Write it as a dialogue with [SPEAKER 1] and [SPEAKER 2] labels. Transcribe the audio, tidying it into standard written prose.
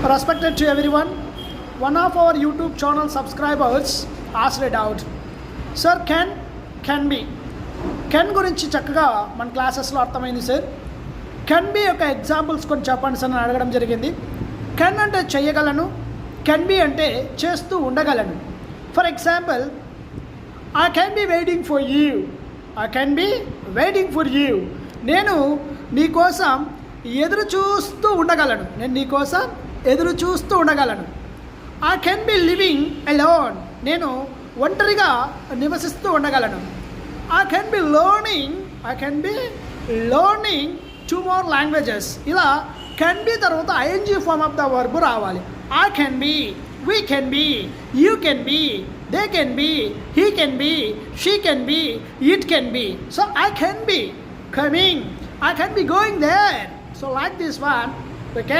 [SPEAKER 1] Respected to everyone, one of our YouTube channel subscribers asked a doubt. Sir, can be. Can గురించి చక్కగా మన క్లాసెస్లో అర్థమైంది sir. Can be యొక్క examples కొన్ని చెప్పండి సార్ అని అడగడం జరిగింది. కెన్ అంటే చేయగలను, కెన్ బి అంటే చేస్తూ ఉండగలను. For example, I can be waiting for you. I can be waiting for you. నేను నీకోసం ఎదురు చూస్తూ ఉండగలను. నేను నీకోసం ఎదురు చూస్తూ ఉండగలను. I can be living alone. నేను ఒంటరిగా నివసిస్తూ ఉండగలను. I can be learning 2 more languages. ఇలా can be తర్వాత ing form of the verb రావాలి. I can be, we can be, you can be, they can be, he can be, she can be, it can be. So I can be coming, I can be going there. So like this one, we can